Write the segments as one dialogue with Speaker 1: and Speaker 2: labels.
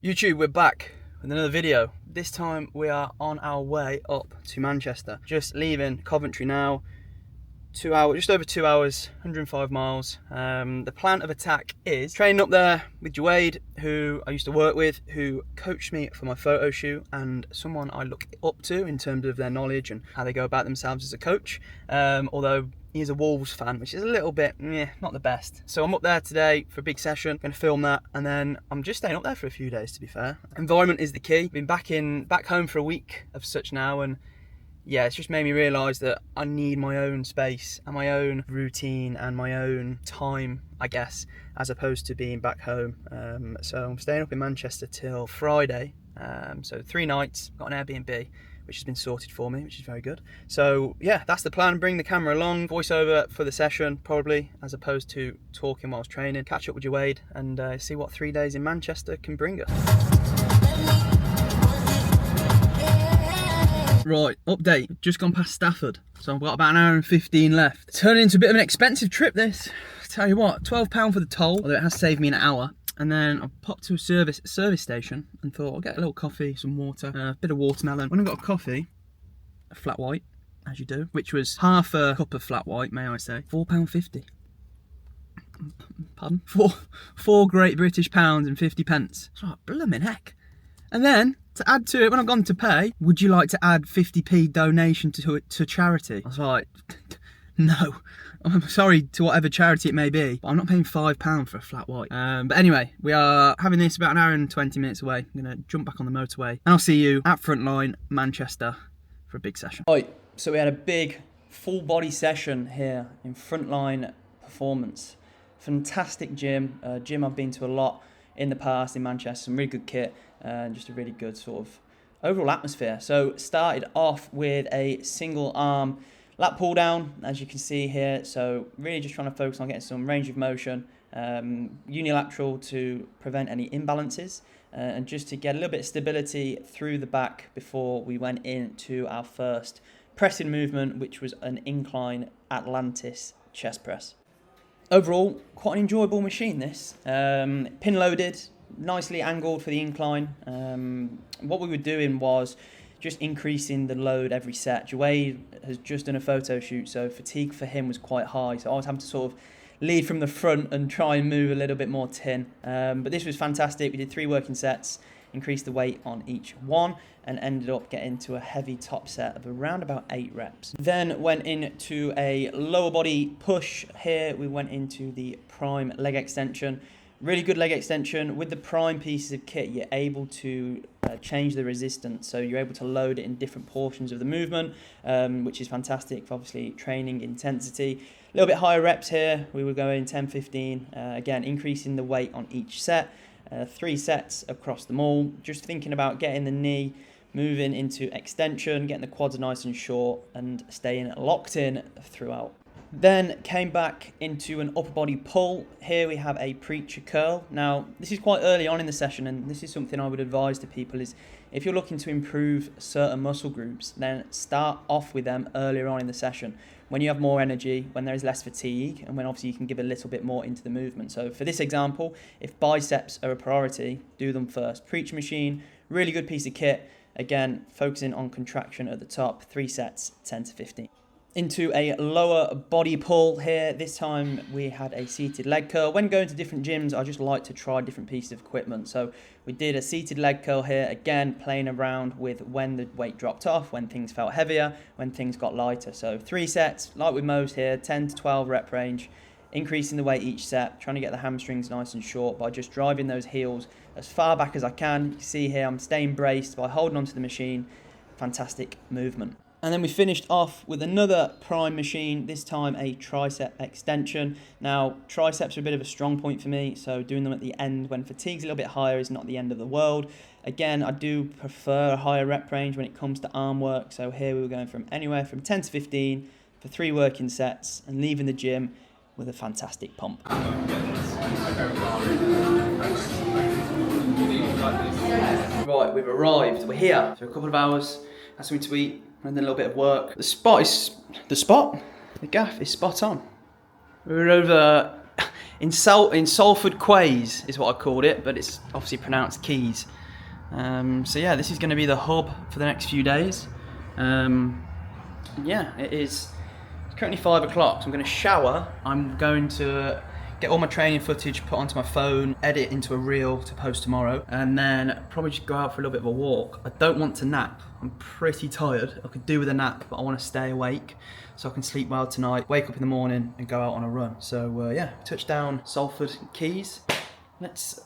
Speaker 1: YouTube, we're back with another video. This time we are on our way up to Manchester. Just leaving Coventry now. 2 hours, just over 2 hours, 105 miles. The plan of attack is training up there with Wade, who I used to work with, who coached me for my photo shoot, and someone I look up to in terms of their knowledge and how they go about themselves as a coach. Although he's a Wolves fan, which is a little bit, not the best. So I'm up there today for a big session, going to film that, and then I'm just staying up there for a few days, to be fair. Environment is the key. Been back home for a week of such now, and yeah, it's just made me realise that I need my own space and my own routine and my own time, I guess, as opposed to being back home. So I'm staying up in Manchester till Friday. So 3 nights, got an Airbnb, which has been sorted for me, which is very good. So yeah, that's the plan. Bring the camera along, voiceover for the session, probably, as opposed to talking whilst training. Catch up with Wade and see what 3 days in Manchester can bring us. Right, update, just gone past Stafford, so I've got about an hour and 15 left. Turning into a bit of an expensive trip this. Tell you what, £12 for the toll, although it has saved me an hour. And then I popped to a service station and thought I'll get a little coffee, some water, a bit of watermelon. When I got a coffee, a flat white, as you do, which was half a cup of flat white, may I say, £4.50. Pardon? Four Great British pounds and 50 pence. It's like, blooming heck. And then, to add to it, when I've gone to pay, would you like to add 50p donation to charity? I was like, no. I'm sorry to whatever charity it may be, but I'm not paying £5 for a flat white. But anyway, we are having this about an hour and 20 minutes away. I'm going to jump back on the motorway, and I'll see you at Frontline, Manchester, for a big session. Right, so we had a big full body session here in Frontline Performance. Fantastic gym, gym I've been to a lot in the past in Manchester, some really good kit, and just a really good sort of overall atmosphere. So started off with a single arm lat pull down, as you can see here. So really just trying to focus on getting some range of motion, unilateral to prevent any imbalances, and just to get a little bit of stability through the back before we went into our first pressing movement, which was an incline Atlantis chest press. Overall, quite an enjoyable machine this. Pin loaded, nicely angled for the incline. What we were doing was just increasing the load every set. Jawade has just done a photo shoot, so fatigue for him was quite high. So I was having to sort of lead from the front and try and move a little bit more tin. But this was fantastic. We did 3 working sets, increased the weight on each one, and ended up getting to a heavy top set of around about 8 reps. Then went into a lower body push here. We went into the prime leg extension. Really good leg extension. With the prime pieces of kit, you're able to change the resistance. So you're able to load it in different portions of the movement, which is fantastic for obviously training intensity. A little bit higher reps here. We were going 10, 15. Again, increasing the weight on each set. 3 sets across them all. Just thinking about getting the knee moving into extension, getting the quads nice and short, and staying locked in throughout. Then came back into an upper body pull. Here we have a preacher curl. Now, this is quite early on in the session, and this is something I would advise to people is if you're looking to improve certain muscle groups, then start off with them earlier on in the session when you have more energy, when there is less fatigue, and when obviously you can give a little bit more into the movement. So for this example, if biceps are a priority, do them first. Preacher machine, really good piece of kit. Again, focusing on contraction at the top, 3 sets, 10 to 15. Into a lower body pull here. This time we had a seated leg curl. When going to different gyms, I just like to try different pieces of equipment. So we did a seated leg curl here, again playing around with when the weight dropped off, when things felt heavier, when things got lighter. So 3 sets, like with most here, 10 to 12 rep range, increasing the weight each set, trying to get the hamstrings nice and short by just driving those heels as far back as I can. You see here I'm staying braced by holding onto the machine. Fantastic movement. And then we finished off with another prime machine, this time a tricep extension. Now, triceps are a bit of a strong point for me, so doing them at the end when fatigue's a little bit higher is not the end of the world. Again, I do prefer a higher rep range when it comes to arm work, so here we were going from anywhere from 10 to 15 for 3 working sets and leaving the gym with a fantastic pump. Right, we've arrived, we're here for a couple of hours, had something to eat, and then a little bit of work. The gaff is spot on. We're over in Salford Quays is what I called it, but it's obviously pronounced Keys. So yeah, this is going to be the hub for the next few days. Yeah, it is. It's currently 5 o'clock, so I'm going to shower. I'm going to get all my training footage put onto my phone, edit into a reel to post tomorrow, and then probably just go out for a little bit of a walk. I don't want to nap. I'm pretty tired. I could do with a nap, but I want to stay awake so I can sleep well tonight, wake up in the morning and go out on a run. So yeah, touchdown Salford Keys. Let's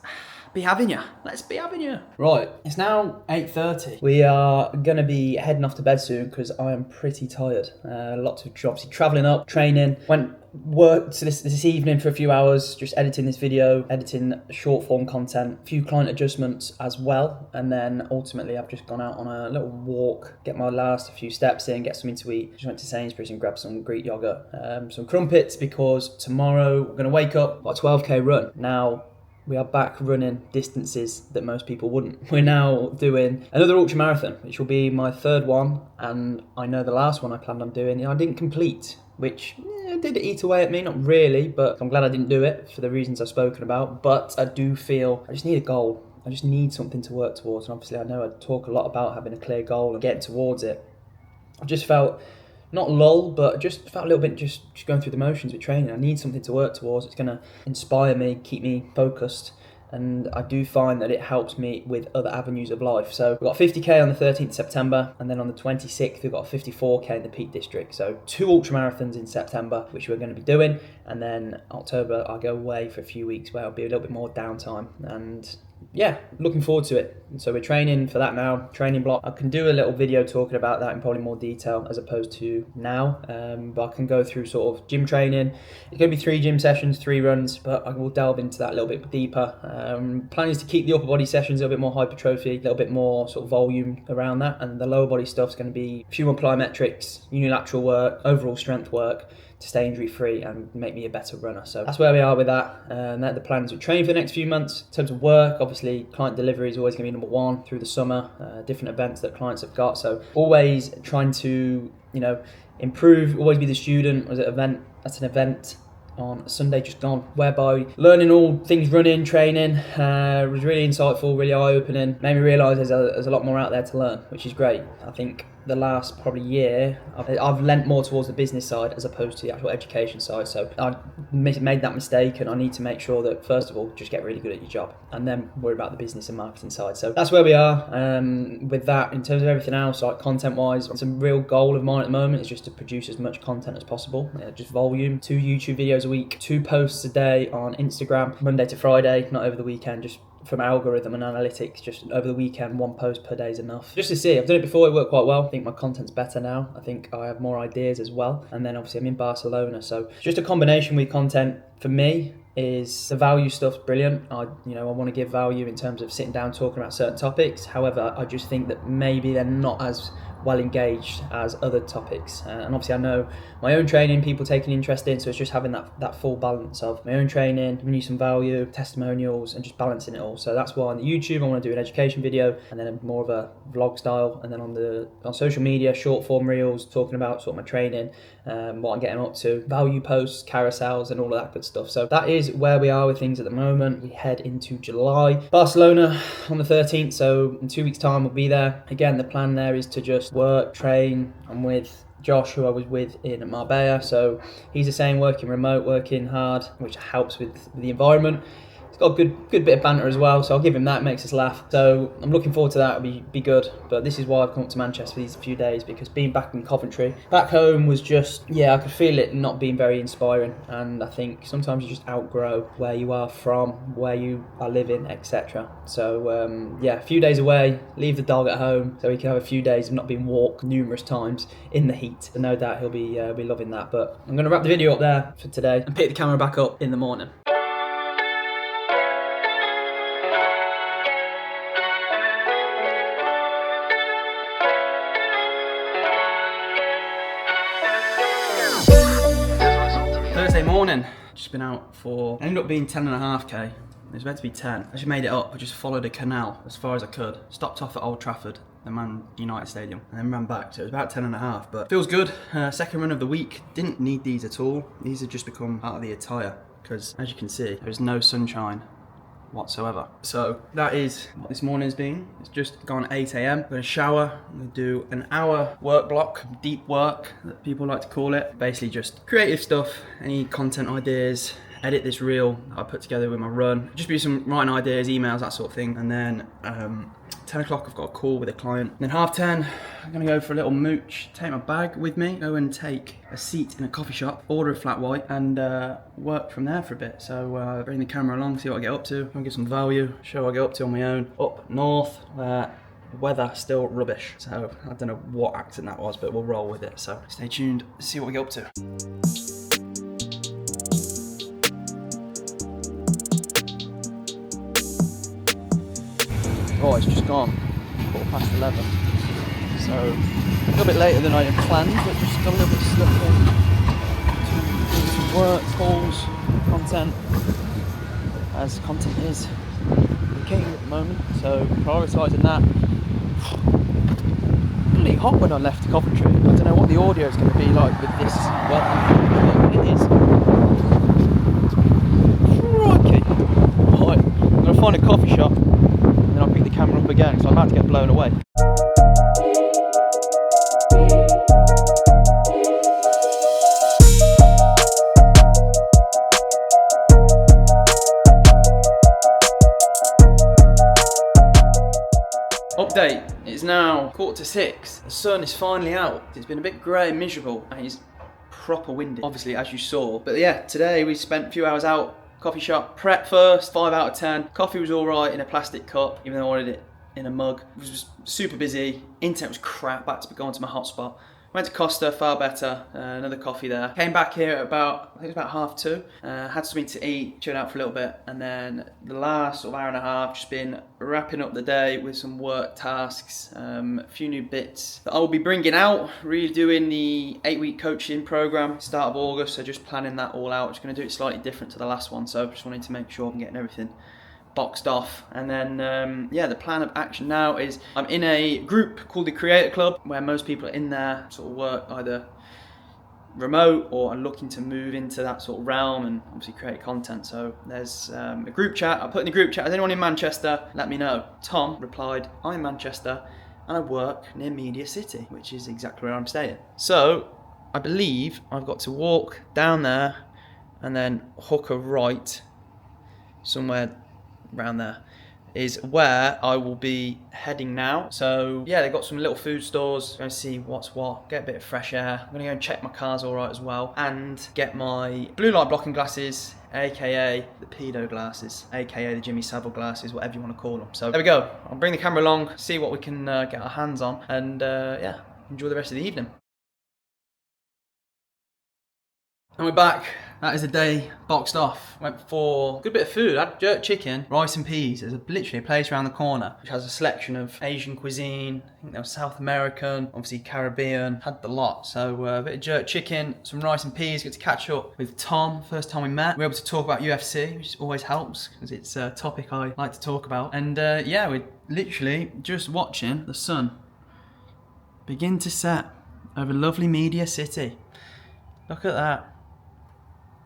Speaker 1: be having you. Let's be having you. Right, it's now 8:30. We are going to be heading off to bed soon because I am pretty tired. Lots of obviously travelling up, training. Worked this evening for a few hours, just editing this video, editing short form content, a few client adjustments as well. And then ultimately I've just gone out on a little walk, get my last few steps in, get something to eat. Just went to Sainsbury's and grabbed some Greek yogurt, some crumpets, because tomorrow we're going to wake up got a 12k run. Now, we are back running distances that most people wouldn't. We're now doing another ultra marathon, which will be my third one. And I know the last one I planned on doing, I didn't complete, which did eat away at me, not really, but I'm glad I didn't do it for the reasons I've spoken about. But I do feel I just need a goal. I just need something to work towards. And obviously I know I talk a lot about having a clear goal and getting towards it. I just felt, not lull, but just felt a little bit just going through the motions with training. I need something to work towards. It's going to inspire me, keep me focused. And I do find that it helps me with other avenues of life. So we've got 50k on the 13th of September, and then on the 26th we've got 54k in the Peak District. So 2 ultra marathons in September, which we're going to be doing, and then October I'll go away for a few weeks where I'll be a little bit more downtime. And yeah, looking forward to it. So we're training for that now, training block. I can do a little video talking about that in probably more detail as opposed to now, but I can go through sort of gym training. It's going to be 3 gym sessions, 3 runs, but I will delve into that a little bit deeper. Plan is to keep the upper body sessions a little bit more hypertrophy, a little bit more sort of volume around that, and the lower body stuff is going to be a few more plyometrics, unilateral work, overall strength work, to stay injury free and make me a better runner. So that's where we are with that. They're the plans we train for the next few months. In terms of work, obviously client delivery is always going to be number one through the summer, different events that clients have got. So always trying to, improve, always be the student. Was it event? That's an event on Sunday just gone, whereby learning all things running, training, was really insightful, really eye-opening. Made me realise there's a lot more out there to learn, which is great. I think the last probably year, I've lent more towards the business side as opposed to the actual education side. So I made that mistake, and I need to make sure that first of all, just get really good at your job, and then worry about the business and marketing side. So that's where we are with that. In terms of everything else, like content-wise, it's a real goal of mine at the moment is just to produce as much content as possible. Just volume, 2 YouTube videos a week, 2 posts a day on Instagram, Monday to Friday, not over the weekend, just from algorithm and analytics, just over the weekend, 1 post per day is enough. Just to see, I've done it before, it worked quite well. I think my content's better now. I think I have more ideas as well. And then obviously I'm in Barcelona, so just a combination with content for me is the value stuff's brilliant. I want to give value in terms of sitting down talking about certain topics. However, I just think that maybe they're not as well engaged as other topics, and obviously I know my own training people taking interest in, so it's just having that full balance of my own training, giving you some value, testimonials, and just balancing it all. So that's why on the YouTube I want to do an education video, and then more of a vlog style, and then on social media, short form reels talking about sort of my training, what I'm getting up to, value posts, carousels, and all of that good stuff. So that is where we are with things at the moment. We head into July, Barcelona on the 13th, so in 2 weeks time we'll be there. Again, the plan there is to just work, train. I'm with Josh, who I was with in Marbella, so he's the same, working remote, working hard, which helps with the environment. He's got a good bit of banter as well, so I'll give him that, makes us laugh. So I'm looking forward to that, it'll be good. But this is why I've come up to Manchester for these few days, because being back in Coventry, back home was just, I could feel it not being very inspiring. And I think sometimes you just outgrow where you are from, where you are living, etc. So a few days away, leave the dog at home, so he can have a few days of not being walked numerous times in the heat. So no doubt he'll be loving that. But I'm going to wrap the video up there for today and pick the camera back up in the morning. Thursday morning, just been out for, ended up being 10.5k. It was meant to be 10. I just made it up. I just followed a canal as far as I could. Stopped off at Old Trafford, the Man United Stadium, and then ran back. So it was about 10.5, but feels good. Second run of the week. Didn't need these at all. These have just become part of the attire. because as you can see, there's no sunshine whatsoever. So that is what this morning has been. It's just gone 8 AM. I'm gonna shower, I'm gonna do an hour work block, deep work that people like to call it. Basically just creative stuff, any content ideas, edit this reel I put together with my run, just be some writing ideas, emails, that sort of thing. And then 10 o'clock I've got a call with a client. Then 10:30 I'm gonna go for a little mooch, take my bag with me, go and take a seat in a coffee shop, order a flat white, and work from there for a bit. So bring the camera along, see what I get up to, and get some value, show what I get up to on my own. Up north, the weather still rubbish. So I don't know what accent that was, but we'll roll with it. So stay tuned, see what we get up to. Oh, it's just gone 11:15. So a little bit later than I had planned, but just got a little bit stuck in to do some work, calls, content, as content is the king at the moment. So prioritising that. Really hot when I left Coventry. I don't know what the audio is going to be like with this weather, but it is. Crikey! Right, I'm going to find a coffee shop. And then I'll pick the camera up again, so I'm about to get blown away. Update, it's now 6:15. The sun is finally out. It's been a bit grey and miserable, and it's proper windy, obviously, as you saw. But yeah, today we spent a few hours out. Coffee shop, prep first, 5 out of 10. Coffee was all right in a plastic cup, even though I wanted it in a mug. It was just super busy. Internet was crap, back to go onto my hotspot. Went to Costa, far better, another coffee there. Came back here at about, I think it was about 2:30. Had something to eat, chilled out for a little bit, and then the last sort of hour and a half, just been wrapping up the day with some work tasks, a few new bits that I'll be bringing out, redoing the 8-week coaching program, start of August, so just planning that all out. Just gonna do it slightly different to the last one, so just wanted to make sure I'm getting everything boxed off. And then yeah, the plan of action now is I'm in a group called the Creator Club, where most people are in there sort of work either remote or are looking to move into that sort of realm and obviously create content. So there's a group chat. I put in the group chat, is anyone in Manchester? Let me know. Tom replied, I'm in Manchester and I work near Media City, which is exactly where I'm staying. So I believe I've got to walk down there and then hook a right somewhere around there is where I will be heading now. So yeah, they've got some little food stores. Going to see what's what, get a bit of fresh air. I'm gonna go and check my car's all right as well, and get my blue light blocking glasses, aka the pedo glasses, aka the Jimmy Savile glasses, whatever you want to call them. So there we go. I'll bring the camera along, see what we can get our hands on, and yeah, enjoy the rest of the evening. And we're back. That is a day boxed off. Went for a good bit of food. I had jerk chicken, rice and peas. There's literally a place around the corner which has a selection of Asian cuisine. I think there was South American, obviously Caribbean, had the lot. So a bit of jerk chicken, some rice and peas. Got to catch up with Tom, first time we met. We were able to talk about UFC, which always helps because it's a topic I like to talk about. And yeah, we're literally just watching the sun begin to set over lovely Media City. Look at that.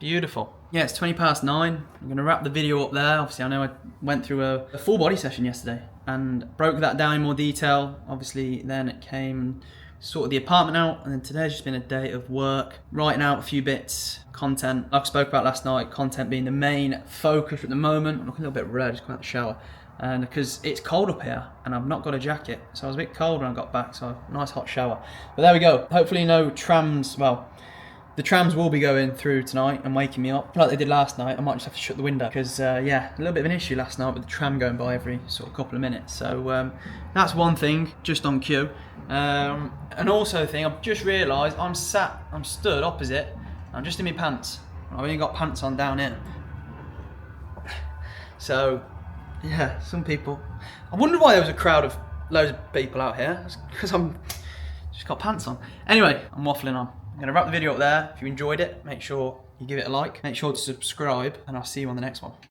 Speaker 1: Beautiful. Yeah, it's 9:20. I'm going to wrap the video up there. Obviously, I know I went through a full body session yesterday and broke that down in more detail. Obviously, then it came, sorted the apartment out, and then today's just been a day of work, writing out a few bits, content. Like I spoke about last night, content being the main focus at the moment. I'm looking a little bit red, just come out of the shower. And because it's cold up here and I've not got a jacket, so I was a bit cold when I got back, so a nice hot shower. But there we go. Hopefully no trams, well, the trams will be going through tonight and waking me up like they did last night. I might just have to shut the window because yeah, a little bit of an issue last night with the tram going by every sort of couple of minutes. So that's one thing just on cue. And also thing, I've just realised I'm stood opposite. I'm just in my pants. I've only got pants on down here. So yeah, some people. I wonder why there was a crowd of loads of people out here. It's because I'm just got pants on. Anyway, I'm waffling on. I'm going to wrap the video up there. If you enjoyed it, make sure you give it a like. Make sure to subscribe, and I'll see you on the next one.